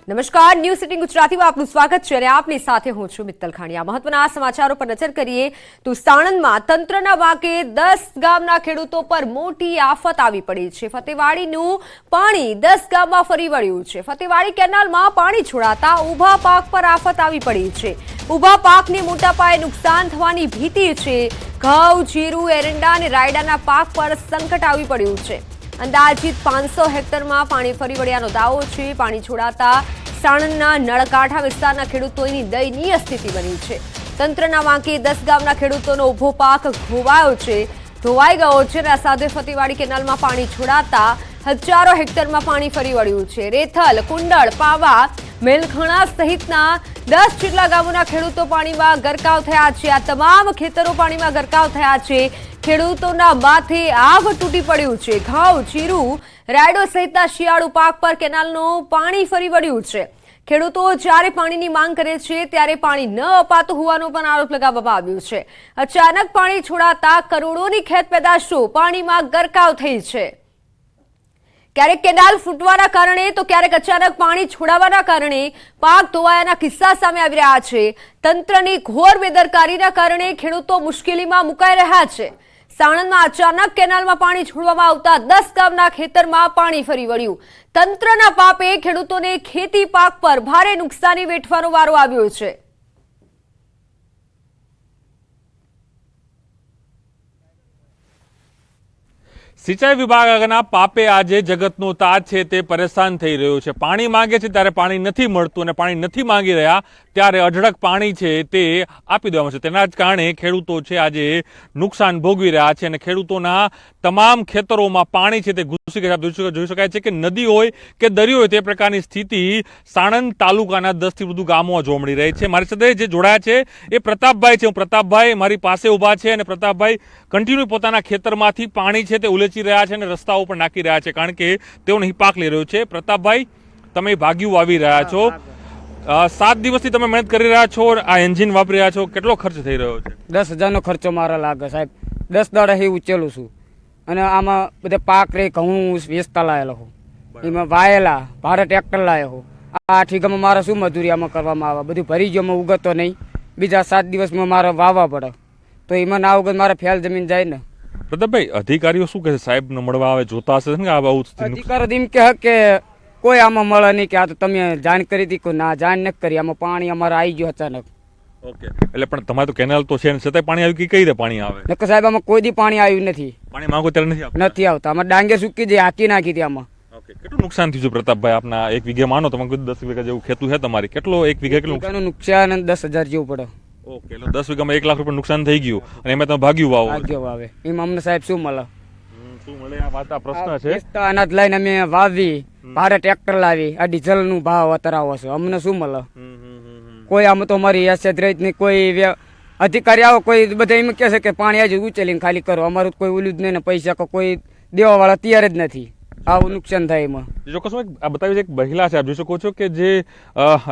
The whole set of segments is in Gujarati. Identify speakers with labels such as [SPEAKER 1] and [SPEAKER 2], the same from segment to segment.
[SPEAKER 1] નમસ્કાર, ન્યૂઝ સિટી ગુજરાતીમાં આપનું સ્વાગત છે અને આપની સાથે હું છું મિત્તલ ખાણીયા। મહત્વના સમાચારો પર નજર કરીએ તો સાણંદમાં તંત્રના વાંકે 10 ગામના ખેડૂતો પર મોટી આફત આવી પડી છે। ફતેવાડીનું પાણી 10 ગામમાં ફરી વળ્યું છે। ફતેવાડી કેનાલમાં પાણી છોડાતા ઊભા પાક પર આફત આવી પડી છે। ઊભા પાકને મોટા પાયે નુકસાન થવાની ભીતિ છે। ઘઉં, જીરું, એરંડા અને રાયડાના પાક પર સંકટ આવી પડ્યું છે। અંદાજિત 500 હેક્ટરમાં પાણી ફરી વળ્યાનો દાવો છે। પાણી છોડાતા સાણંદના નળકાંઠા વિસ્તારના ખેડૂતોની દયનીય સ્થિતિ બની છે। તંત્રના વાંકે 10 ગામના ખેડૂતોનો ઊભો પાક ધોવાઈ ગયો છે અને આ સાથે ફતેવાડી કેનાલમાં પાણી છોડાતા હજારો હેક્ટરમાં પાણી ફરી વળ્યું છે। રેથલ, કુંડળ, પાવા, મેલખણા સહિતના 10 જેટલા ગામોના ખેડૂતો પાણીમાં ગરકાવ થયા છે। આ તમામ ખેતરો પાણીમાં ગરકાવ થયા છે। ખેડૂતોના માથે આભ તૂટી પડ્યું છે। ઘઉં, જીરું, રાયડો સહિતના શિયાળુ પાક પર કેનાલનું પાણી ફરી વળ્યું છે। ખેડૂતો જ્યારે પાણીની માંગ કરે છે ત્યારે પાણી ન અપાતું હોવાનો પણ આરોપ લગાવવામાં આવ્યો છે। અચાનક પાણી છોડાતા કરોડોની ખેત પેદાશો પાણીમાં ગરકાવ થઈ છે। ક્યારેક કેનાલ ફૂટવાના કારણે તો ક્યારેક અચાનક પાણી છોડાવાના કારણે પાક ધોવાયાના કિસ્સા સામે આવી રહ્યા છે। તંત્રની ઘોર બેદરકારીના કારણે ખેડૂતો મુશ્કેલીમાં મુકાઈ રહ્યા છે। સાણંદમાં અચાનક કેનાલમાં પાણી છોડવામાં આવતા 10 ગામના ખેતરમાં પાણી ફરી વળ્યું। તંત્રના પાપે ખેડૂતોને ખેતી પાક પર ભારે નુકસાની વેઠવાનો વારો આવ્યો છે।
[SPEAKER 2] સિંચાઈ વિભાગના પાપે આજે જગતનો તાજ છે તે પરેશાન થઈ રહ્યો છે। પાણી માંગે છે ત્યારે પાણી નથી મળતું અને પાણી નથી માંગી રહ્યા ત્યારે અઢળક પાણી છે તે આપી દેવામાં છે। તેના જ કારણે ખેડૂતો છે આજે નુકસાન ભોગવી રહ્યા છે અને ખેડૂતોના તમામ ખેતરોમાં પાણી છે તે ઘૂસી ગયા। જોઈ શકાય છે કે નદી હોય કે દરિયો હોય તે પ્રકારની સ્થિતિ સાણંદ તાલુકાના 10 થી વધુ ગામોમાં જોવા મળી રહી છે। મારી સાથે જે જોડાયા છે એ પ્રતાપભાઈ છે। પ્રતાપભાઈ મારી પાસે ઊભા છે અને પ્રતાપભાઈ કન્ટિન્યુ પોતાના ખેતરમાંથી પાણી છે તે ઉલેચી રહ્યા છે અને રસ્તાઓ પર નાખી રહ્યા છે કારણ કે તેઓ નહીં પાક લઈ રહ્યો છે। પ્રતાપભાઈ, તમે ભાગ્યું વાવી રહ્યા છો, 7 દિવસથી તમે મહેનત કરી રહ્યા છો, આ એન્જિન વાપરી રહ્યા છો, કેટલો ખર્ચ થઈ રહ્યો છે?
[SPEAKER 3] 10,000 નો ખર્ચો મારા લાગે સાહેબ। 10 દાડા હી ઉચેલું છું અને આમાં બધા પાક રે ઘઉં વેચતા લાયેલો હું, એમાં વાયેલા ભારે ટ્રેક્ટર લાવ્યો હું। આ ઠીકામાં મારે શું મજૂરી આમાં કરવામાં આવે, બધું ભરી ગયો, ઉગતો નહીં। બીજા 7 દિવસમાં મારે વાવવા પડે તો એમાં ના ઉગત મારે ફેલ જમીન જાય ને।
[SPEAKER 2] પ્રતાપભાઈ, અધિકારીઓ શું કહે છે? સાહેબ ને મળવા આવે, જોતા હશે ને?
[SPEAKER 3] અધિકારી એમ કહે કે કોઈ આમાં મળે નહીં, કે આ તો તમે જાણ કરી હતી, કોઈ ના જાણ નથી કરી। આમાં પાણી અમારે આવી ગયું અચાનક।
[SPEAKER 2] ઓકે, એટલે પણ તમારે તો કેનાલ તો છે ને, છતાંય પાણી આવ્યું કે કઈ રીતે પાણી આવે?
[SPEAKER 3] નકર સાહેબ આમાં કોઈ દી પાણી આવ્યું નથી।
[SPEAKER 2] પાણી માંગો ત્યારે નથી
[SPEAKER 3] આવતા। આમાં ડાંગે સૂકી જાય, હાકી નાખી હતી આમાં।
[SPEAKER 2] ઓકે, કેટલું નુકસાન થયું છે પ્રતાપભાઈ? આપના 1 વીઘે માનો તમે 10 વીઘા જેવું ખેતું છે તમારી, કેટલો 1 વીઘે કેટલું
[SPEAKER 3] નુકસાન? 10,000 જેવું પડે।
[SPEAKER 2] ઓકે, એટલે 10 વીઘામાં 1 લાખ રૂપિયા નુકસાન થઈ ગયું અને એમાં તમે ભાગ્યું
[SPEAKER 3] વાવે એમાં અમને સાહેબ શું મળે?
[SPEAKER 2] શું મળે? આ વાત આ પ્રશ્ન છે।
[SPEAKER 3] અનાજ લઈને અમે વાવી, ભારે ટ્રેક્ટર લાવી, આ ડીઝલ નું ભાવ અત્યારે છે, અમને શું મળે? કોઈ આમાં તો અમારી હેસિયત રહી જ નહીં। કોઈ અધિકારી આવો, કોઈ બધા એમ કહે છે કે પાણી આજે ઉચેલીને ખાલી કરો, અમારું કોઈ ઓલું જ નહીં ને, પૈસા કોઈ દેવા વાળા તૈયાર જ નથી। આવું નુકસાન થાય એમાં।
[SPEAKER 2] ચોક્કસ આ બતાવી છે, એક મહિલા છે, આપ જોઈ શકો છો કે જે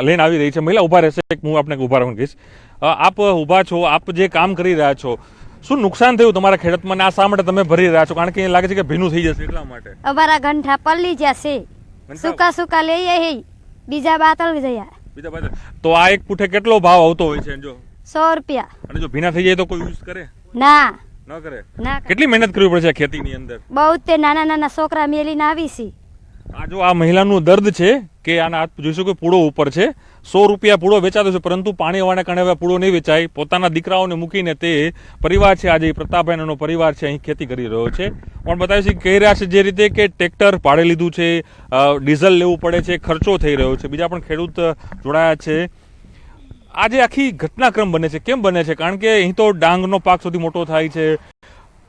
[SPEAKER 2] લઈને આવી રહી છે। મહિલા ઉભા રહેશે, હું આપને ઉભા રહું કહીશ। આપ ઉભા છો, આપ જે કામ કરી રહ્યા છો, શું નુકસાન થયું તમારા ખેડૂતમાં? આ શા માટે તમે ભરી રહ્યા છો? કારણ કે લાગે છે કે ભીનું થઈ જશે એટલા માટે।
[SPEAKER 4] અમારા ગંઠા પલ્લી જશે, સુકા લઈએ બીજા બાતલ જયા।
[SPEAKER 2] તો આ 1 ફૂટે કેટલો ભાવ આવતો હોય છે? જો
[SPEAKER 4] 100 રૂપિયા।
[SPEAKER 2] અને જો ભીના થઈ જાય તો કોઈ યુઝ કરે?
[SPEAKER 4] ના
[SPEAKER 2] ન કરે।
[SPEAKER 4] ના।
[SPEAKER 2] કેટલી મહેનત કરવી પડે છે ખેતીની અંદર?
[SPEAKER 4] બહુ તે નાના છોકરા મેલીને આવી છે।
[SPEAKER 2] આ જો આ મહિલાનું દર્દ છે કે આના હાથ જોઈ શકો પૂળો ઉપર છે, 100 રૂપિયા પૂળો વેચાતો છે, પરંતુ પાણી આવવાના કારણે હવે પૂળો નહીં વેચાય। પોતાના દીકરાઓને મૂકીને તે પરિવાર છે, આજે પ્રતાપભાઈનો પરિવાર છે, અહીં ખેતી કરી રહ્યો છે। પણ બતાવી છે કહી રહ્યા છે જે રીતે કે ટ્રેક્ટર ભાડે લીધું છે, ડીઝલ લેવું પડે છે, ખર્ચો થઈ રહ્યો છે। બીજા પણ ખેડૂત જોડાયા છે। આજે આખી ઘટનાક્રમ બને છે, કેમ બને છે? કારણ કે અહીં તો ડાંગનો પાક સૌથી મોટો થાય છે,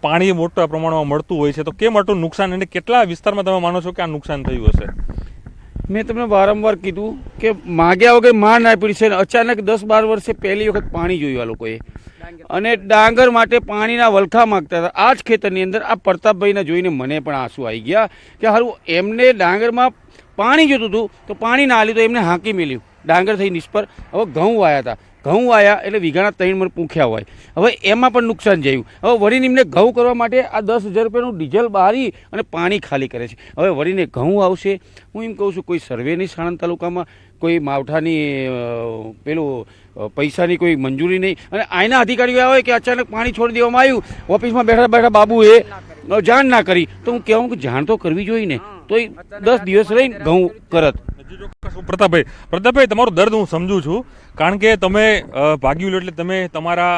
[SPEAKER 2] પાણી મોટા પ્રમાણમાં મળતું હોય છે, તો કેમ આટલું નુકસાન અને કેટલા વિસ્તારમાં તમે માનો છો કે આ નુકસાન થયું હશે?
[SPEAKER 5] મેં તમને વારંવાર કીધું કે માગ્યા વગર માર ના પડી છે। અચાનક 10-12 વર્ષે પહેલી વખત પાણી જોયું આ લોકોએ અને ડાંગર માટે પાણીના વલખા માગતા હતા। આ જ ખેતરની અંદર આ પ્રતાપભાઈને જોઈને મને પણ આંસુ આવી ગયા કે હારું એમને ડાંગરમાં પાણી જોતું હતું તો પાણી ના આલ્યું તો એમને હાંકી મેલ્યું, ડાંગર થઈ નિષ્ફળ। હવે ઘઉં વાયા હતા, ઘઉં આવ્યા એટલે વીઘાના 3 મણ પૂંખ્યા હોય. હવે એમાં પણ નુકસાન જયું. હવે વળીને એમને ઘઉં કરવા માટે આ 10,000 રૂપિયાનું ડીઝલ બારી અને પાણી ખાલી કરે છે. હવે વળીને ઘઉં આવશે. હું એમ કહું છું કોઈ સર્વેની સાણંદ તાલુકામાં કોઈ માવઠાની પેલું પૈસાની કોઈ મંજૂરી નહીં, અને આના અધિકારીઓ આવે કે અચાનક પાણી છોડી દેવામાં આવ્યું, ઓફિસમાં બેઠા બેઠા બાબુએ જાણ ના કરી, તો હું કહેવું કે જાણ તો કરવી જોઈએ ને, તો 10 દિવસ રહીને ઘઉં કરત.
[SPEAKER 2] પ્રતાપભાઈ, તમારું દર્દ હું સમજુ છું, કારણ કે તમે ભાગ્યું લો એટલે તમે તમારા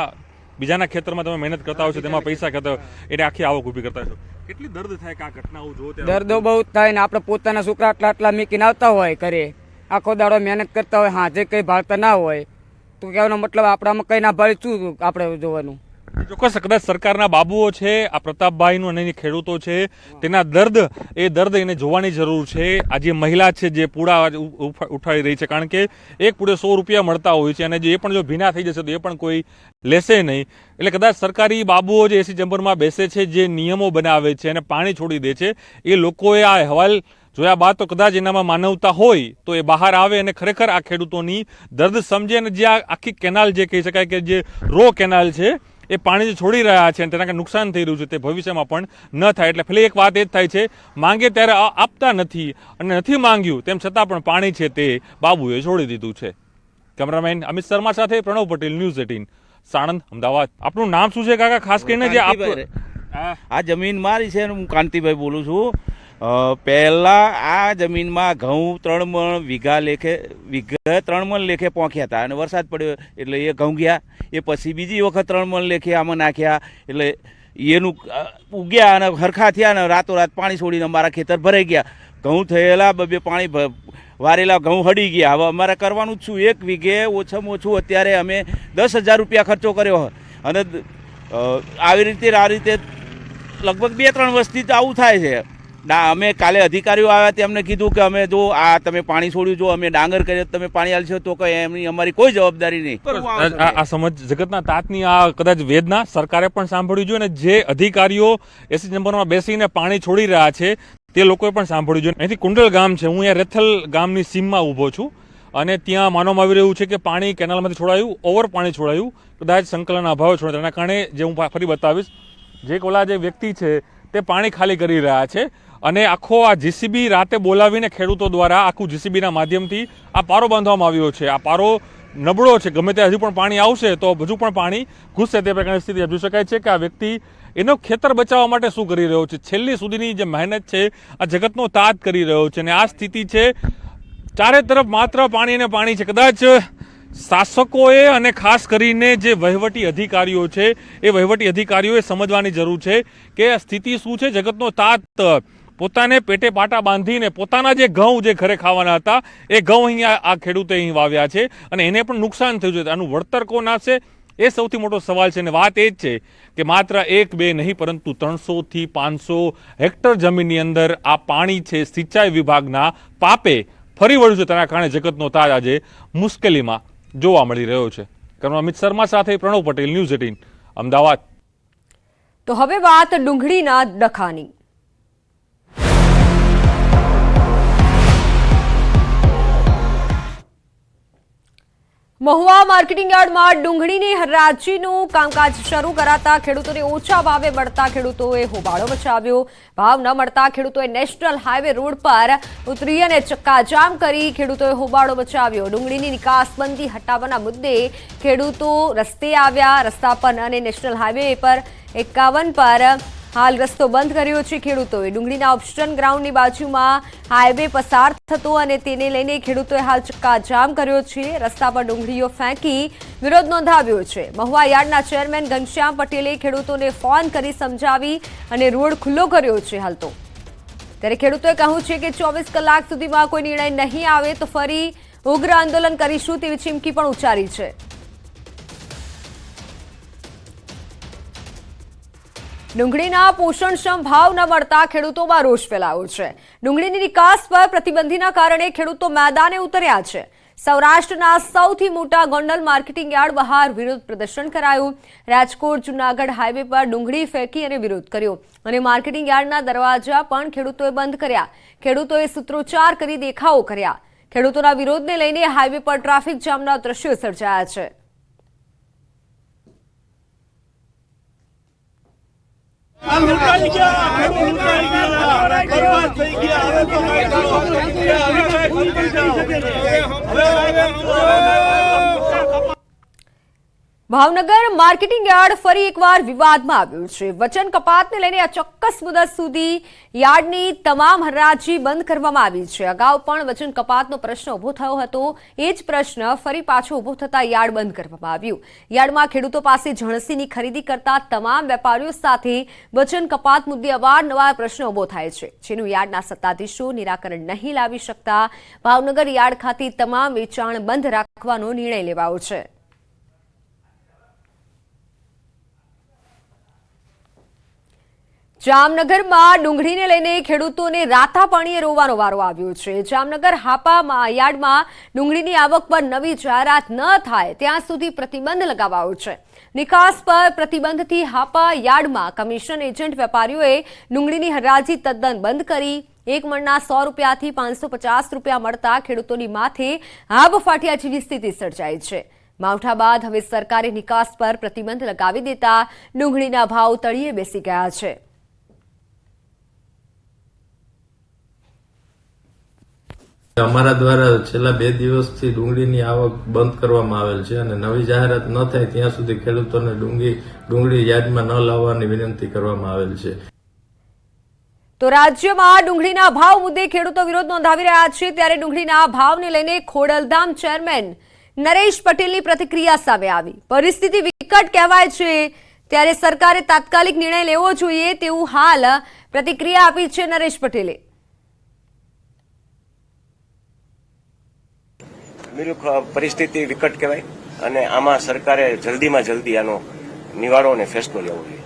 [SPEAKER 2] બીજાના ખેતરમાં તમે મહેનત કરતા હો છો, તેમાં પૈસા કરતા હો એટલે આખી આવક ઊભી કરતા છો. કેટલી દર્દ થાય કે આ ઘટનાઓ જો
[SPEAKER 3] દર્દો બહુ થાય ને આપણે પોતાના છોકરા આટલા મૂકીને આવતા હોય ઘરે, આખો દાડો મહેનત કરતા હોય, હાજે કંઈ ભાળતા ના હોય, તો કહેવાનો મતલબ આપણામાં કંઈ ના ભાળે શું આપણે જોવાનું.
[SPEAKER 2] ચોક્કસ કદાચ સરકારના બાબુઓ છે, આ પ્રતાપભાઈનું અને ખેડૂતો છે, તેના દર્દ એને જોવાની જરૂર છે. આ જે મહિલા છે જે પૂડા ઉઠાવી રહી છે, કારણ કે એક પૂડે 100 રૂપિયા મળતા હોય છે, અને એ પણ જો ભીના થઈ જશે તો એ પણ કોઈ લેશે નહીં. એટલે કદાચ સરકારી બાબુઓ જે એસી ચેમ્બરમાં બેસે છે, જે નિયમો બનાવે છે અને પાણી છોડી દે છે, એ લોકોએ આ અહેવાલ જોયા બાદ તો કદાચ એનામાં માનવતા હોય તો એ બહાર આવે અને ખરેખર આ ખેડૂતોની દર્દ સમજે. અને જે આ આખી કેનાલ જે કહી શકાય કે જે રો કેનાલ છે, એ પાણી જે છોડી રહ્યા છે અને તેના કારણે નુકસાન થઈ રહ્યું છે, તે ભવિષ્યમાં પણ ન થાય. એટલે ફરી એક વાત એ જ થાય છે, માંગે ત્યારે આપતા નથી, અને નથી માંગ્યું તેમ છતાં પણ પાણી છે તે બાબુએ છોડી દીધું છે. કેમેરામેન અમિત શર્મા સાથે પ્રણવ પટેલ, ન્યૂઝ 18 સાણંદ, અમદાવાદ. આપનું નામ શું છે કાકા? ખાસ કરીને જે
[SPEAKER 6] આ જમીન મારી છે, હું કાંતિભાઈ બોલું છું. પહેલાં આ જમીનમાં ઘઉં 3 મણ વીઘે 3 મણ લેખે પોંખ્યા હતા, અને વરસાદ પડ્યો એટલે એ ઘઉં ગયા. એ પછી બીજી વખત 3 મણ લેખે આમાં નાખ્યા, એટલે એનું ઉગ્યા અને હરખા થયા, અને રાતોરાત પાણી છોડીને અમારા ખેતર ભરાઈ ગયા. ઘઉં થયેલા બે પાણી વારેલા ઘઉં હડી ગયા. હવે અમારે કરવાનું જ શું? 1 વીઘે ઓછામાં ઓછું અત્યારે અમે 10,000 રૂપિયા ખર્ચો કર્યો, અને આવી રીતે લગભગ 2-3 વર્ષથી જ આવું થાય છે. અમે કાલે અધિકારીઓ આવ્યા, તેમને કીધું કે અમે જો આ તમે પાણી છોડ્યું, જો અમે ડાંગર કરીએ તમે પાણી આલશો તો કઈ એમની અમારી કોઈ જવાબદારી નહીં.
[SPEAKER 2] આ સમજ જગતના તાતની આ કદાચ વેદના સરકારે પણ સાંભળવી જોઈએ, અને જે અધિકારીઓ એસી ચેમ્બરમાં બેસીને પાણી છોડી રહ્યા છે તે લોકોએ પણ સાંભળવું જોઈએ. અહીંથી કુંડલ ગામ છે, હું અહીંયા રેથલ ગામની સીમમાં ઊભો છું, અને ત્યાં માનવામાં આવી રહ્યું છે કે પાણી કેનાલમાંથી છોડાયું, ઓવર પાણી છોડાયું, કદાચ સંકલનના અભાવે છોડાયું. તેના કારણે જે હું ફરી બતાવીશ, જે ઓલા જે વ્યક્તિ છે તે પાણી ખાલી કરી રહ્યા છે, અને આખો આ જીસીબી રાતે બોલાવીને ખેડૂતો દ્વારા આખું જીસીબીના માધ્યમથી આ પારો બાંધવામાં આવ્યો છે. આ પારો નબળો છે, ગમે તે હજુ પણ પાણી આવશે તો હજુ પણ પાણી ઘૂસશે, તે પ્રકારની સ્થિતિ જોઈ શકાય છે. કે આ વ્યક્તિ એનો ખેતર બચાવવા માટે શું કરી રહ્યો છે, છેલ્લી સુધીની જે મહેનત છે આ જગતનો તાત કરી રહ્યો છે, અને આ સ્થિતિ છે. ચારે તરફ માત્ર પાણી અને પાણી છે. કદાચ શાસકોએ અને ખાસ કરીને જે વહીવટી અધિકારીઓ છે, એ વહીવટી અધિકારીઓએ સમજવાની જરૂર છે કે સ્થિતિ શું છે. જગતનો તાત પોતાને પેટે પાટા બાંધીને પોતાના જે ઘઉં જે ઘરે ખાવાના હતા એ ઘઉં અહીંયા આ ખેડૂતે અહીં વાવ્યા છે, અને એને પણ નુકસાન થયું છે. આનું વળતર કોણ આપશે એ સૌથી મોટો સવાલ છે. અને વાત એ જ છે કે માત્ર 1-2 નહીં, પરંતુ 300 થી 500 હેક્ટર જમીનની અંદર આ પાણી છે સિંચાઈ વિભાગના પાપે ફરી વળ્યું છે. તેના કારણે જગતનો તાજ આજે મુશ્કેલીમાં જોવા મળી રહ્યો છે. અમિત શર્મા સાથે પ્રણવ પટેલ, ન્યૂઝ 18 અમદાવાદ.
[SPEAKER 1] તો હવે વાત ડુંગળીના ડખાની. મહુવા માર્કેટિંગ યાર્ડમાં ડુંગળીની હરાજીનું કામકાજ શરૂ કરાતા ખેડૂતોને ઓછા ભાવે મળતા ખેડૂતોએ હોબાળો મચાવ્યો. ભાવ ન મળતા ખેડૂતોએ નેશનલ હાઈવે રોડ પર ઉતરી અને ચક્કાજામ કરી ખેડૂતોએ હોબાળો મચાવ્યો. ડુંગળીની નિકાસબંધી હટાવવાના મુદ્દે ખેડૂતો રસ્તે આવ્યા. રસ્તા પર અને નેશનલ હાઈવે પર 51 પર હાલ રસ્તો બંધ કર્યો છે ખેડૂતોએ. ડુંગળીના ઓપ્શન ગ્રાઉન્ડની બાજુમાં હાઈવે પસાર થતો, અને તેને લઈને ખેડૂતોએ હાલ ચક્કાજામ કર્યો છે. રસ્તા પર ડુંગળીઓ ફેંકી વિરોધ નોંધાવ્યો છે. મહુવા યાર્ડના ચેરમેન ઘનશ્યામ પટેલે ખેડૂતોને ફોન કરી સમજાવી અને રોડ ખુલ્લો કર્યો છે હાલ તો. ત્યારે ખેડૂતોએ કહ્યું છે કે 24 કલાક સુધીમાં કોઈ નિર્ણય નહીં આવે તો ફરી ઉગ્ર આંદોલન કરીશું તેવી ચીમકી પણ ઉચ્ચારી છે. ડુંગળીના પોષણક્ષમ ભાવ ન મળતા ખેડૂતોમાં રોષ ફેલાયો છે. ડુંગળીની નિકાસ પર પ્રતિબંધીના કારણે ખેડૂતો મેદાને ઉતર્યા છે. સૌરાષ્ટ્રના સૌથી મોટા ગોંડલ માર્કેટિંગ યાર્ડ બહાર વિરોધ પ્રદર્શન કરાયું. રાજકોટ જૂનાગઢ હાઈવે પર ડુંગળી ફેંકી અને વિરોધ કર્યો, અને માર્કેટિંગ યાર્ડના દરવાજા પણ ખેડૂતોએ બંધ કર્યા. ખેડૂતોએ સૂત્રોચ્ચાર કરી દેખાવો કર્યા. ખેડૂતોના વિરોધને લઈને હાઈવે પર ટ્રાફિક જામના દ્રશ્યો સર્જાયા છે. ભાવનગર માર્કેટિંગ યાર્ડ ફરી એકવાર વિવાદમાં આવ્યું છે. વચન કપાતને લઈને આ ચોક્કસ મુદત સુધી યાર્ડની તમામ હરાજી બંધ કરવામાં આવી છે. અગાઉ પણ વચન કપાતનો પ્રશ્ન ઉભો થયો હતો. એ જ પ્રશ્ન ફરી પાછો ઉભો થતા યાર્ડ બંધ કરવામાં આવ્યું. યાર્ડમાં ખેડૂતો પાસે જણસીની ખરીદી કરતા તમામ વેપારીઓ સાથે વચન કપાત મુદ્દે અવારનવાર પ્રશ્ન ઉભો થાય છે, જેનું યાર્ડના સત્તાધીશો નિરાકરણ નહીં લાવી શકતા ભાવનગર યાર્ડ ખાતે તમામ વેચાણ બંધ રાખવાનો નિર્ણય લેવાયો છે. જામનગરમાં ડુંગળીને લઈને ખેડૂતોને રાતા પાણીએ રોવાનો વારો આવ્યો છે. જામનગર હાપા યાર્ડમાં ડુંગળીની આવક પર નવી જાહેરાત ન થાય ત્યાં સુધી પ્રતિબંધ લગાવાયો છે. નિકાસ પર પ્રતિબંધથી હાપા યાર્ડમાં કમિશન એજન્ટ વેપારીઓએ ડુંગળીની હરાજી તદ્દન બંધ કરી. એક મણના 100 રૂપિયાથી 550 રૂપિયા મળતા ખેડૂતોની માથે આબ ફાટ્યા જેવી સ્થિતિ સર્જાઈ છે. માવઠા બાદ હવે સરકારે નિકાસ પર પ્રતિબંધ લગાવી દેતા ડુંગળીના ભાવ તળિયે બેસી ગયા છે.
[SPEAKER 7] અમારા દ્વારા છેલ્લા 2 દિવસથી ડુંગળીની આવક બંધ કરવામાં આવેલ છે અને નવી જાહેરાત ન થાય ત્યાં સુધી ખેડૂતોને ડુંગળી યાર્ડમાં ન લાવવાની વિનંતી કરવામાં આવેલ છે.
[SPEAKER 1] તો રાજ્યમાં ડુંગળીના ભાવ મુદ્દે ખેડૂતો વિરોધ નોંધાવી રહ્યા છે. ત્યારે ડુંગળીના ભાવને લઈને ખોડલધામ ચેરમેન નરેશ પટેલની પ્રતિક્રિયા સામે આવી. પરિસ્થિતિ વિકટ કહેવાય છે, ત્યારે સરકારે તાત્કાલિક નિર્ણય લેવો જોઈએ તેવું હાલ પ્રતિક્રિયા આપી છે નરેશ પટેલે.
[SPEAKER 8] પરિસ્થિતિ વિકટ કહેવાય અને આમાં સરકારે જલ્દીમાં જલ્દી આનો નિવારો અને ફેસલો લેવો જોઈએ.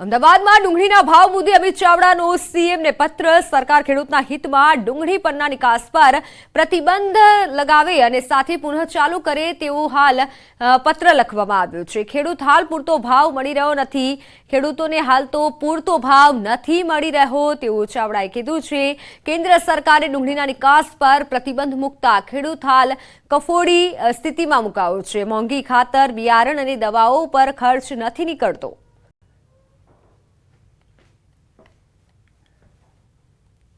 [SPEAKER 1] અમદાવાદમાં ડુંગળીના ભાવ મુદ્દે અમિત ચાવડાનો સીએમને પત્ર. સરકાર ખેડૂતના હિતમાં ડુંગળી પરના નિકાસ પર પ્રતિબંધ લગાવે અને સાથે પુનઃ ચાલુ કરે તેવો હાલ પત્ર લખવામાં આવ્યો છે. ખેડૂત હાલ પૂરતો ભાવ મળી રહ્યો નથી. ખેડૂતોને હાલ તો પૂરતો ભાવ નથી મળી રહ્યો તેવું ચાવડાએ કીધું છે. કેન્દ્ર સરકારે ડુંગળીના નિકાસ પર પ્રતિબંધ મૂકતા ખેડૂત હાલ કફોડી સ્થિતિમાં મુકાયો છે. મોંઘી ખાતર, બિયારણ અને દવાઓ પર ખર્ચ નથી નીકળતો.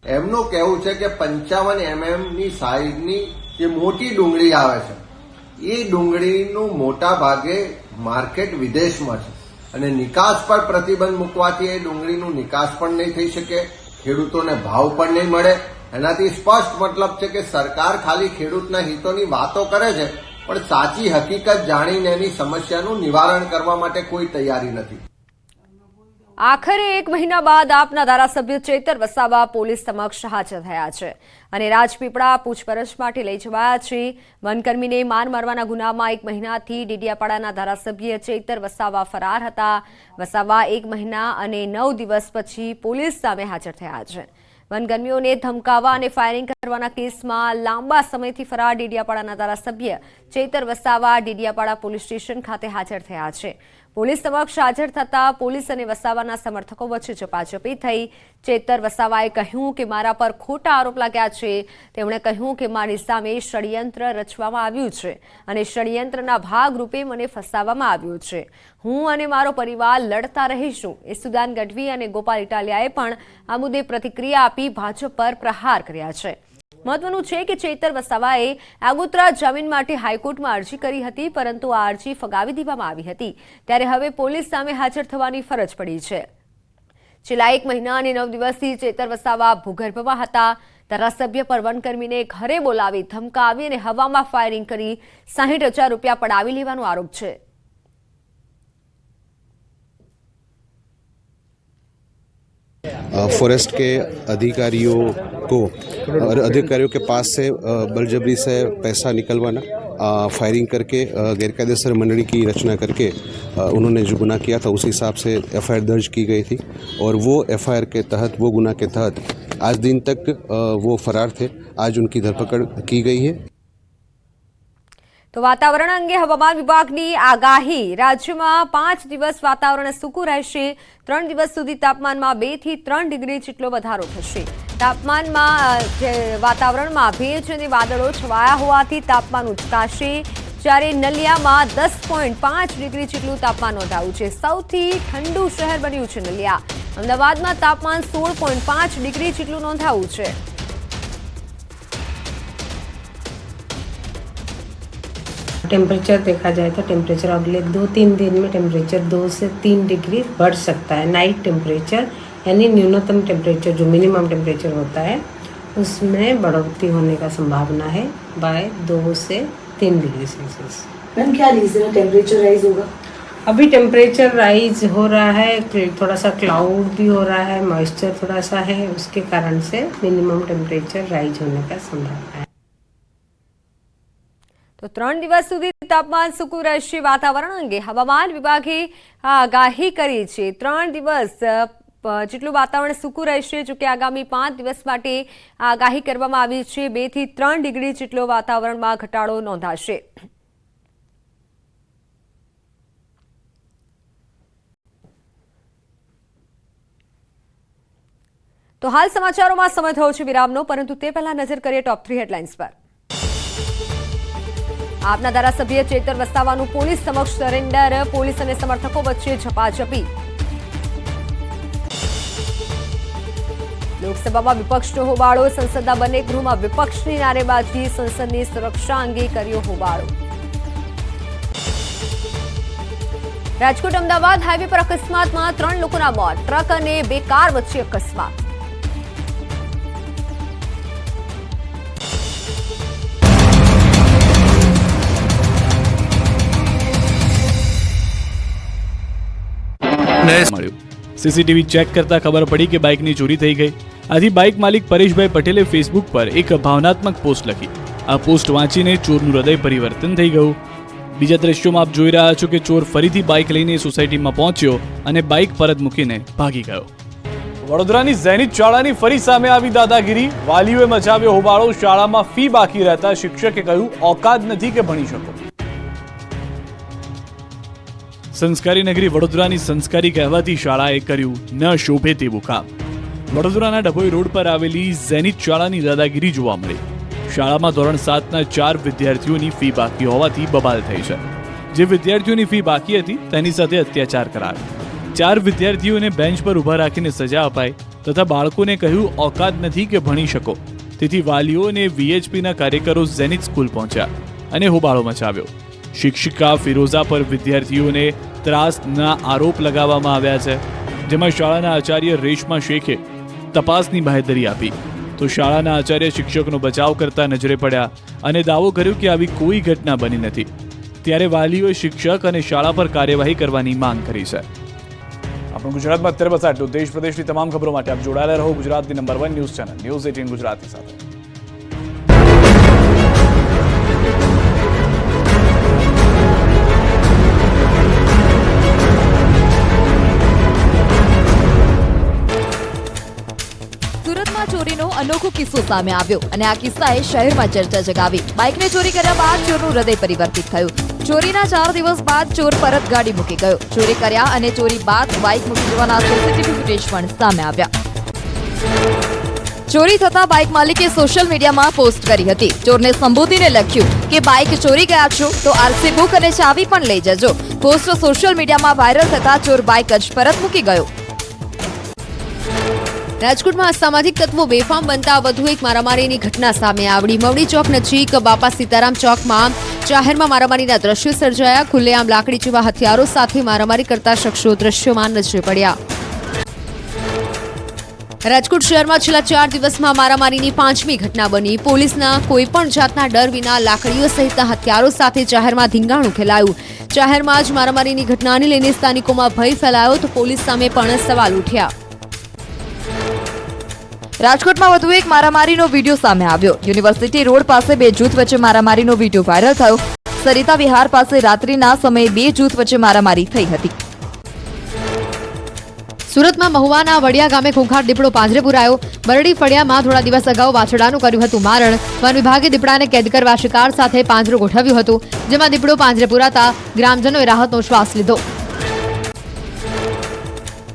[SPEAKER 9] એમનું કહેવું છે કે 55 mm ની સાઈઝની જે મોટી ડુંગળી આવે છે એ ડુંગળીનું મોટા ભાગે માર્કેટ વિદેશમાં છે અને નિકાસ પર પ્રતિબંધ મૂકવાથી એ ડુંગળીનું નિકાસ પણ નહીં થઈ શકે, ખેડૂતોને ભાવ પણ નહીં મળે. એનાથી સ્પષ્ટ મતલબ છે કે સરકાર ખાલી ખેડૂતના હિતોની વાતો કરે છે પણ સાચી હકીકત જાણીને એની સમસ્યાનું નિવારણ કરવા માટે કોઈ તૈયારી નથી.
[SPEAKER 1] આખરે 1 મહિના બાદ આપના ધારાસભ્ય ચેતર વસાવા પોલીસ સમક્ષ હાજર થયા છે અને રાજપીપળા પૂછપરછ માટે લઈ જવાયા છે. વનકર્મીને માર મારવાના ગુનામાં 1 મહિનાથી ડેડિયાપાડાના ધારાસભ્ય ચેતર વસાવા ફરાર હતા. વસાવા 1 મહિના અને 9 દિવસ પછી પોલીસ સામે હાજર થયા છે. વનકર્મીઓને ધમકાવવા અને ફાયરિંગ કરવાના કેસમાં લાંબા સમયથી ફરાર ડેડિયાપાડાના ધારાસભ્ય ચેતર વસાવા ડેડિયાપાડા પોલીસ સ્ટેશન ખાતે હાજર થયા છે. પોલીસ સમક્ષ હાજર થતા પોલીસ અને વસાવાના સમર્થકો વચ્ચે ઝપાઝપી થઈ. ચેતર વસાવાએ કહ્યું કે મારા પર ખોટા આરોપ લાગ્યા છે. તેમણે કહ્યું કે મારી સામે ષડયંત્ર રચવામાં આવ્યું છે અને ષડયંત્રના ભાગરૂપે મને ફસાવવામાં આવ્યું છે. હું અને મારો પરિવાર લડતા રહીશું. ઈસુદાન ગઢવી અને ગોપાલ ઇટાલિયાએ પણ આ મુદ્દે પ્રતિક્રિયા આપી ભાજપ પર પ્રહાર કર્યા છે. મહત્વનું છે કે ચેતર વસાવાએ આગોતરા જામીન માટે હાઈકોર્ટમાં અરજી કરી હતી, પરંતુ આ અરજી ફગાવી દેવામાં આવી હતી. ત્યારે હવે પોલીસ સામે હાજર થવાની ફરજ પડી છે. છેલ્લા 1 મહિના અને 9 દિવસથી ચેતર વસાવા ભૂગર્ભમાં હતા. ધારાસભ્ય પર વનકર્મીને ઘરે બોલાવી ધમકાવી અને હવામાં ફાયરિંગ કરી 60,000 રૂપિયા પડાવી લેવાનો આરોપ છે.
[SPEAKER 10] फॉरेस्ट के अधिकारियों के पास से बलजबरी से पैसा निकलवाना, फायरिंग करके गैरकायदेसर मंडली की रचना करके उन्होंने जो गुनाह किया था उस हिसाब से एफआईआर दर्ज की गई थी और वो एफआईआर के तहत, वो गुनाह के तहत आज दिन तक वो फरार थे. आज उनकी धरपकड़ की गई है.
[SPEAKER 1] તો વાતાવરણ અંગે હવામાન વિભાગની આગાહી. રાજ્યમાં 5 દિવસ વાતાવરણ સૂકું રહેશે. 3 દિવસ સુધી તાપમાનમાં 2 થી 3 ડિગ્રી જેટલો વધારો થશે. તાપમાનમાં વાતાવરણમાં ભેજ અને વાદળો છવાયા હોવાથી તાપમાન ઉચકાશે. જ્યારે નલિયામાં 10.5 ડિગ્રી જેટલું તાપમાન નોંધાયું છે. સૌથી ઠંડુ શહેર બન્યું છે નલિયા. અમદાવાદમાં તાપમાન 16.5 ડિગ્રી જેટલું નોંધાયું છે.
[SPEAKER 11] टेम्परेचर देखा जाए तो टेम्परेचर अगले 2-3 दिन में टेम्परेचर 2 से 3 डिग्री बढ़ सकता है. नाइट टेम्परेचर यानी न्यूनतम टेम्परेचर जो मिनिमम टेम्परेचर होता है उसमें बढ़ोतरी होने का संभावना है बाय 2 से 3 डिग्री सेल्सियस.
[SPEAKER 12] मैम क्या रीजन है टेम्परेचर राइज होगा?
[SPEAKER 11] अभी टेम्परेचर राइज हो रहा है, थोड़ा सा क्लाउड भी हो रहा है, मॉइस्चर थोड़ा सा है, उसके कारण से मिनिमम टेम्परेचर राइज होने का संभावना है.
[SPEAKER 1] તો 3 દિવસ સુધી તાપમાન સૂકું રહેશે. વાતાવરણ અંગે હવામાન વિભાગે આગાહી કરી છે. 3 દિવસ જેટલું વાતાવરણ સૂકું રહેશે. જોકે આગામી 5 દિવસ માટે આગાહી કરવામાં આવી છે. 2 થી 3 ડિગ્રી જેટલો વાતાવરણમાં ઘટાડો નોંધાશે. તો હાલ સમાચારોમાં સમય થયો છે વિરામનો, પરંતુ તે પહેલા નજર કરીએ ટોપ 3 હેડલાઇન્સ પર. આપના ધારાસભ્ય ચેતર વસાવાનું પોલીસ સમક્ષ સરેન્ડર. પોલીસ અને સમર્થકો વચ્ચે ઝપાઝપી. લોકસભામાં વિપક્ષનો હોબાળો. સંસદના બંને ગૃહમાં વિપક્ષની નારેબાજી. સંસદની સુરક્ષા અંગે કર્યો હોબાળો. રાજકોટ અમદાવાદ હાઈવે પર અકસ્માતમાં 3 લોકોના મોત. ટ્રક અને 2 કાર વચ્ચે અકસ્માત.
[SPEAKER 13] સીસીટીવી ચેક કરતા ખબર પડી કે બાઇકની ચોરી થઈ ગઈ. આથી બાઇક માલિક પરેશભાઈ પટેલે ફેસબુક પર એક ભાવનાત્મક પોસ્ટ લખી. આ પોસ્ટ વાંચીને ચોરનું હૃદય પરિવર્તન થઈ ગયું. બીજા દ્રશ્યોમાં આપ જોઈ રહ્યા છો કે ચોર ફરીથી બાઇક લઈને સોસાયટીમાં પહોંચ્યો અને બાઇક પરત મૂકીને ભાગી ગયો. વડોદરાની ઝેનિથ શાળાની ફરી સામે આવી દાદાગીરી. વાલીઓએ મચાવ્યો હોબાળો. શાળામાં ફી બાકી રહેતા શિક્ષકે કહ્યું ઓકાત નથી કે ભણી શકો. સંસ્કારી નગરી વડોદરાની સંસ્કારી કહેવાતી શાળાએ કર્યું ન શોભે તેવું કામ. વડોદરાના ડભોઈ રોડ પર આવેલી ઝેનિથ શાળાની દાદાગીરી જોવા મળી. શાળામાં ધોરણ 7ના 4 વિદ્યાર્થીઓની ફી બાકી હોવાથી બબાલ થઈ છે. જે વિદ્યાર્થીઓની ફી બાકી હતી તેની સાથે અત્યાચાર કરાયો. 4 વિદ્યાર્થીઓને બેન્ચ પર ઊભા રાખીને સજા અપાઈ તથા બાળકોને કહ્યું ઓકાત નથી કે ભણી શકો. તેથી વાલીઓ અને વીએચપીના કાર્યકરો ઝેનિથ સ્કૂલ પહોંચ્યા અને હોબાળો મચાવ્યો. શિક્ષિકા ફિરોઝા પર વિદ્યાર્થીઓને ત્રાસના આરોપ લગાવવામાં આવ્યા છે. જેમાં શાળાના આચાર્ય રેશમા શેખે તપાસની બાહેધરી આપી તો શાળાના આચાર્ય શિક્ષકનો બચાવ કરતા નજરે પડ્યા અને દાવો કર્યો કે આવી કોઈ ઘટના બની નથી. ત્યારે વાલીઓએ શિક્ષક અને શાળા પર કાર્યવાહી કરવાની માંગ કરી છે. આપણું ગુજરાતમાં અત્યારે બસ આટલું. દેશ પ્રદેશની તમામ ખબરો માટે આપ જોડાયેલા રહો ગુજરાતની number 1 news channel news 18 Gujarati સાથે.
[SPEAKER 14] ચોરીનો અનોખો કિસ્સો સામે આવ્યો અને આ કિસ્સાએ શહેરમાં ચર્ચા જગાવી. બાઇકને ચોરી કર્યા બાદ ચોરનું હૃદય પરિવર્તિત થયું. ચોરીના 4 દિવસ બાદ ચોર પરત ગાડી મૂકી ગયો. ચોરી કર્યા અને ચોરી બાદ બાઇક મૂકી જવાના સીસીટીવી ફૂટેજ પણ સામે આવ્યા. ચોરી થતા બાઇક માલિકે સોશિયલ મીડિયામાં પોસ્ટ કરી હતી. ચોરને સંબોધીને લખ્યું કે બાઇક ચોરી ગયા છો તો આરસી બુક અને ચાવી પણ લઈ જજો. પોસ્ટ સોશિયલ મીડિયામાં વાયરલ થતા ચોર બાઇક જ પરત મૂકી ગયો. રાજકોટમાં અસામાજિક તત્વો બેફામ બનતા વધુ એક મારામારીની ઘટના સામે આવી. મવડી ચોક નજીક બાપા સીતારામ ચોકમાં જાહેરમાં મારામારીના દ્રશ્યો સર્જાયા. ખુલ્લેઆમ લાકડી જેવા હથિયારો સાથે મારામારી કરતા શખ્સો દ્રશ્યોમાં નજરે પડ્યા. રાજકોટ શહેરમાં છેલ્લા 4 દિવસમાં મારામારીની 5મી ઘટના બની. પોલીસના કોઈ પણ જાતના ડર વિના લાકડીઓ સહિતના હથિયારો સાથે જાહેરમાં ધીંગાણું ખેલાયું. જાહેરમાં જ મારામારીની ઘટનાને લઈને સ્થાનિકોમાં ભય ફેલાયો તો પોલીસ સામે પણ સવાલ ઉઠ્યા. રાજકોટમાં વધુ એક મારામારીનો વિડીયો સામે આવ્યો. યુનિવર્સિટી રોડ પાસે 2 જૂથ વચ્ચે મારામારીનો વિડીયો વાયરલ થયો. સરિતા વિહાર પાસે રાત્રિના સમયે 2 જૂથ વચ્ચે મારામારી થઈ હતી. સુરતમાં મહુવાના વડિયા ગામે ખૂંખાર દીપડો પાંજરે પુરાયો. બરડી ફળિયામાં થોડા દિવસ અગાઉ વાછરડાનું કર્યું હતું મારણ. વન વિભાગે દીપડાને કેદ કરવા શિકાર સાથે પાંજરું ગોઠવ્યું હતું, જેમાં દીપડો પાંજરે પુરાતા ગ્રામજનોએ રાહતનો શ્વાસ લીધો.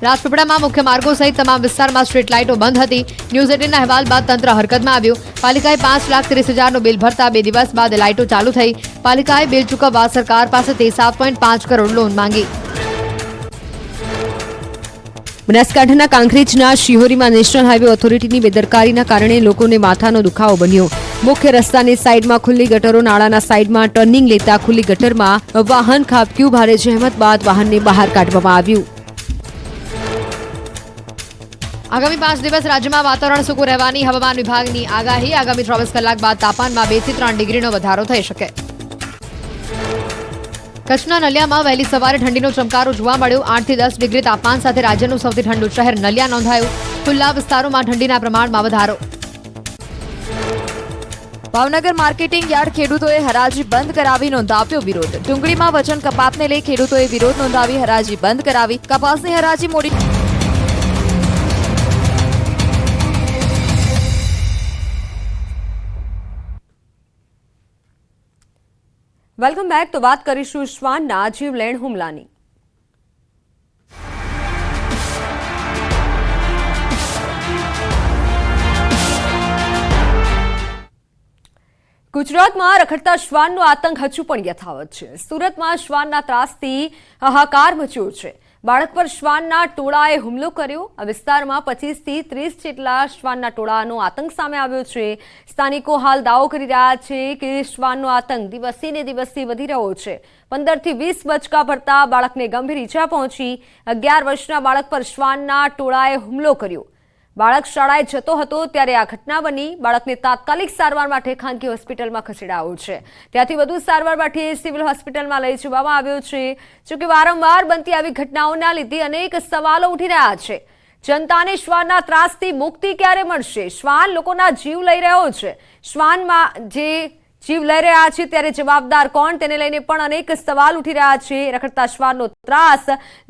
[SPEAKER 14] રાજપીપળામાં મુખ્ય માર્ગો સહિત તમામ વિસ્તારમાં સ્ટ્રીટ લાઇટો બંધ હતી. ન્યૂઝ 18ના અહેવાલ બાદ તંત્ર હરકતમાં આવ્યું. પાલિકાએ 5,30,000નું બિલ ભરતા 2 દિવસ બાદ લાઇટો ચાલુ થઈ. પાલિકાએ બિલ ચૂકવવા સરકાર પાસેથી 7.5 કરોડ લોન માંગી.
[SPEAKER 1] બનાસકાંઠાના કાંકરેજના શિહોરીમાં નેશનલ હાઈવે ઓથોરિટીની બેદરકારીના કારણે લોકોને માથાનો દુખાવો બન્યો. મુખ્ય રસ્તાની સાઈડમાં ખુલ્લી ગટરો, નાળાના સાઈડમાં ટર્નિંગ લેતા ખુલ્લી ગટરમાં વાહન ખાબક્યું. ભારે જહેમત બાદ વાહનને બહાર કાઢવામાં આવ્યું.
[SPEAKER 14] આગામી 5 દિવસ રાજ્યમાં વાતાવરણ સૂકું રહેવાની હવામાન વિભાગની આગાહી. આગામી 24 કલાક બાદ તાપમાનમાં 2 થી 3 ડિગ્રીનો વધારો થઈ શકે. કચ્છના નલિયામાં વહેલી સવારે ઠંડીનો ચમકારો જોવા મળ્યો. 8 થી 10 ડિગ્રી તાપમાન સાથે રાજ્યનું સૌથી ઠંડુ શહેર નલિયા નોંધાયું. ખુલ્લા વિસ્તારોમાં ઠંડીના પ્રમાણમાં વધારો. ભાવનગર માર્કેટિંગ યાર્ડ ખેડૂતોએ હરાજી બંધ કરાવી નોંધાવ્યો વિરોધ. ડુંગળીમાં વજન કપાતને લઈ ખેડૂતોએ વિરોધ નોંધાવી હરાજી બંધ કરાવી. કપાસની હરાજી મોડી.
[SPEAKER 1] Welcome back. તો વાત કરીશું શ્વાનના જીવલેણ હુમલાની. ગુજરાતમાં રખડતા શ્વાનનો આતંક હજુ પણ યથાવત છે. સુરતમાં શ્વાનના ત્રાસથી હાહાકાર મચ્યો છે. બાળક પર શ્વાનના ટોળાએ હુમલો કર્યો. આ વિસ્તારમાં 25 થી 30 જેટલા શ્વાનના ટોળાનો આતંક સામે આવ્યો છે. સ્થાનિકો હાલ દાવો કરી રહ્યા છે કે શ્વાનનો આતંક દિવસે ને દિવસે વધી રહ્યો છે. 15 થી 20 બચકા ભરતા બાળકને ગંભીર ઈજા પહોંચી. 11 વર્ષના બાળક પર શ્વાનના ટોળાએ હુમલો કર્યો. બાળક શાળાએ જતો હતો ત્યારે આ ઘટના બની. બાળકને તાત્કાલિક સારવાર માટે ખાનગી હોસ્પિટલમાં ખસેડાયો છે. ત્યાંથી વધુ સારવાર માટે સિવિલ હોસ્પિટલમાં લઈ જવામાં આવ્યો છે. જોકે વારંવાર બનતી આવી ઘટનાઓના લીધે અનેક સવાલો ઉઠી રહ્યા છે. જનતાને શ્વાનના ત્રાસથી મુક્તિ ક્યારે મળશે? શ્વાન લોકોના જીવ લઈ રહ્યો છે. શ્વાનમાં જે જીવ લઈ રહ્યા છે ત્યારે જવાબદાર કોણ? તેને લઈને પણ અનેક સવાલ ઉઠી રહ્યા છે. રખડતા શ્વાનનો ત્રાસ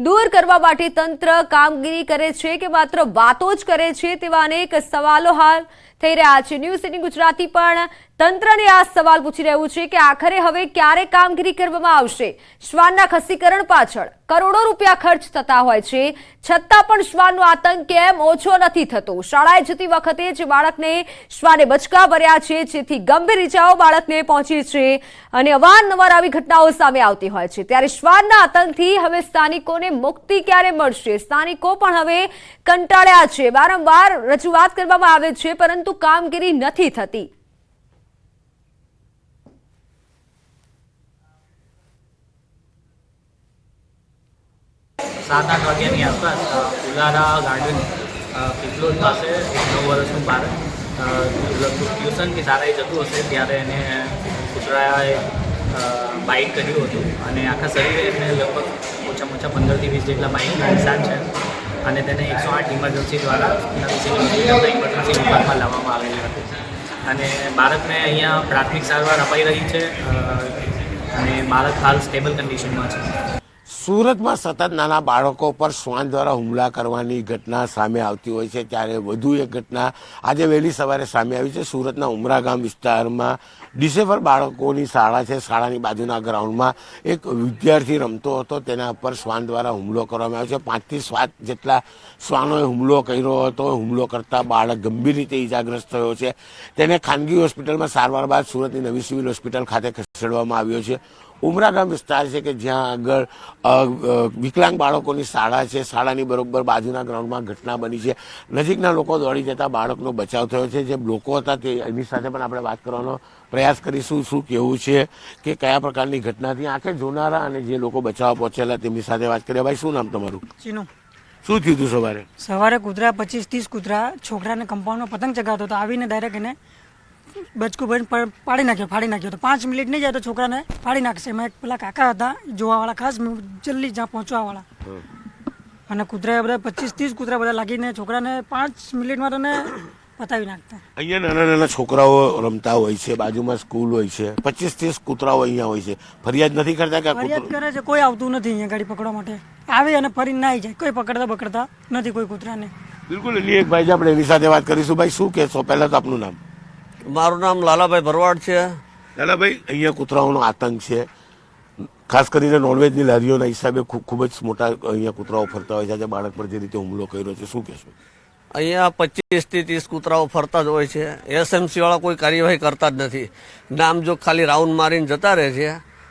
[SPEAKER 1] દૂર કરવા માટે તંત્ર કામગીરી કરે છે કે માત્ર વાતો જ કરે છે? તેવા અનેક સવાલો હાલ થઈ રહ્યા છે. ન્યૂઝ 18 ગુજરાતી પણ તંત્રને આ સવાલ પૂછી રહ્યું છે કે આખરે હવે ક્યારે કામગીરી કરવામાં આવશે? શ્વાનના ખસીકરણ પાછળ કરોડો રૂપિયા ખર્ચ થતા હોય છે, છતાં પણ શ્વાનનો આતંક કેમ ઓછો નથી થતો? શાળાએ જતી વખતે જે બાળકને શ્વાને બચકા ભર્યા છે, જેથી ગંભીર ઈજાઓ બાળકને પહોંચી છે અને અવારનવાર આવી ઘટનાઓ સામે આવતી હોય છે. ત્યારે શ્વાનના આતંકથી હવે સ્થાનિકોને મુક્તિ ક્યારે મળશે? સ્થાનિકો પણ હવે કંટાળ્યા છે. વારંવાર રજૂઆત કરવામાં આવે છે પરંતુ કામગીરી નથી થતી.
[SPEAKER 15] सात आठ वाग्याની આસપાસ ઉલારા ગાર્ડન પીપલોદ પાસે એક 9 વર્ષનું બાળક ટ્યુશનથી શાળાએ જતું હશે ત્યારે એને કૂતરાએ બાઇટ કર્યું હતું અને આખા શરીરે એને લગભગ ઓછામાં ઓછા 15 થી 20 જેટલા બાઇટના નિશાન છે અને તેને 108 ઇમરજન્સી દ્વારા ઇમરજન્સી વિભાગમાં લાવવામાં આવેલી હતી અને બાળકને અહીંયા પ્રાથમિક સારવાર અપાઈ રહી છે અને બાળક હાલ સ્ટેબલ કન્ડિશનમાં છે.
[SPEAKER 16] સુરતમાં સતત નાના બાળકો પર શ્વાન દ્વારા હુમલા કરવાની ઘટના સામે આવતી હોય છે ત્યારે વધુ એક ઘટના આજે વહેલી સવારે સામે આવી છે. સુરતના ઉમરા ગામ વિસ્તારમાં ડિસેબલ બાળકોની શાળા છે. શાળાની બાજુના ગ્રાઉન્ડમાં એક વિદ્યાર્થી રમતો હતો, તેના પર શ્વાન દ્વારા હુમલો કરવામાં આવ્યો છે. 5 થી 7 જેટલા શ્વાનોએ હુમલો કર્યો હતો. હુમલો કરતા બાળક ગંભીર રીતે ઈજાગ્રસ્ત થયો છે. તેને ખાનગી હોસ્પિટલમાં સારવાર બાદ સુરતની નવી સિવિલ હોસ્પિટલ ખાતે ખસેડવામાં આવ્યો છે. ઉમરા ગામ વિસ્તાર છે કે જ્યાં આગળ વિકલાંગ બાળકોની શાળા છે. શાળાની બરોબર બાજુના ગ્રાઉન્ડમાં ઘટના બની છે. નજીકના લોકો દોડી જતા બાળકનો બચાવ થયો છે. જે લોકો હતા તે એની સાથે પણ આપણે વાત કરવાનો પ્રયાસ કરીશું. શું કહેવું છે કે કયા પ્રકારની ઘટનાથી આંખે જોનારા અને જે લોકો બચાવવા પહોંચેલા તેમની સાથે વાત કરીએ. ભાઈ, શું નામ તમારું?
[SPEAKER 17] ચીનું.
[SPEAKER 16] શું થયું હતું સવારે?
[SPEAKER 17] સવારે કૂતરા 25-30 કૂતરા છોકરાને કમ્પાઉન્ડમાં પતંગ ચગાવતો હતો. આવીને ડાયરેક્ટ એને બચકું ભરીને ફાડી નાખ્યો તો 5 મિનિટ નહીં જાય તો છોકરાને ફાડી નાખશે. એમાં એક પેલા કાકા હતા જોવાવાળા, ખાસ જલ્દી જ્યાં પહોંચવાવાળા, અને કૂતરા બધા 25-30 કૂતરા બધા લાગીને છોકરાને 5 મિનિટમાં તો પતાવી નાખતા.
[SPEAKER 16] અહીંયા નાના નાના છોકરાઓ રમતા હોય છે, બાજુમાં સ્કૂલ હોય છે, 25-30 કૂતરાઓ અહીંયા હોય છે. ફરિયાદ નથી કરતા કે
[SPEAKER 17] ફરિયાદ કરે છે? કોઈ આવતું નથી અહીંયા ગાડી પકડવા માટે. આવે અને ફરીને ના જાય. કોઈ પકડતા નથી કોઈ કૂતરાને.
[SPEAKER 16] બિલકુલ. એની એક ભાઈ આપણે એની સાથે વાત કરીશું. ભાઈ, શું કહેશો? પહેલા તો આપનું નામ?
[SPEAKER 18] મારું નામ લાલાભાઈ ભરવાડ છે.
[SPEAKER 16] લાલાભાઈ, અહીંયા કૂતરાઓનો આતંક છે. ખાસ કરીને નોનવેજની લારીઓના હિસાબે ખૂબ જ મોટા અહીંયા કૂતરાઓ ફરતા હોય છે. આજે બાળક પર જે રીતે હુમલો કર્યો છે, શું કહેશો?
[SPEAKER 18] અહીંયા 25 થી 30 કૂતરાઓ ફરતા જ હોય છે. એસએમસી વાળા કોઈ કાર્યવાહી કરતા જ નથી. નામ જો ખાલી રાઉન્ડ મારીને જતા રહે છે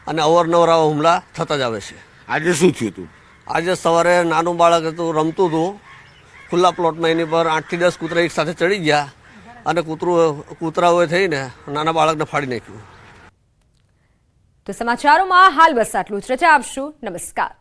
[SPEAKER 18] અને અવારનવાર આવા હુમલા થતા જ આવે છે.
[SPEAKER 16] આજે શું થયું હતું?
[SPEAKER 18] આજે સવારે નાનું બાળક હતું, રમતું હતું ખુલ્લા પ્લોટમાં, એની પર 8 થી 10 કૂતરા એક સાથે ચડી ગયા અને કૂતરાઓએ થઈને નાના બાળકને ફાડી નાખ્યું.
[SPEAKER 1] તો સમાચારોમાં હાલ બસ આટલું જ. રજા આપશું. નમસ્કાર.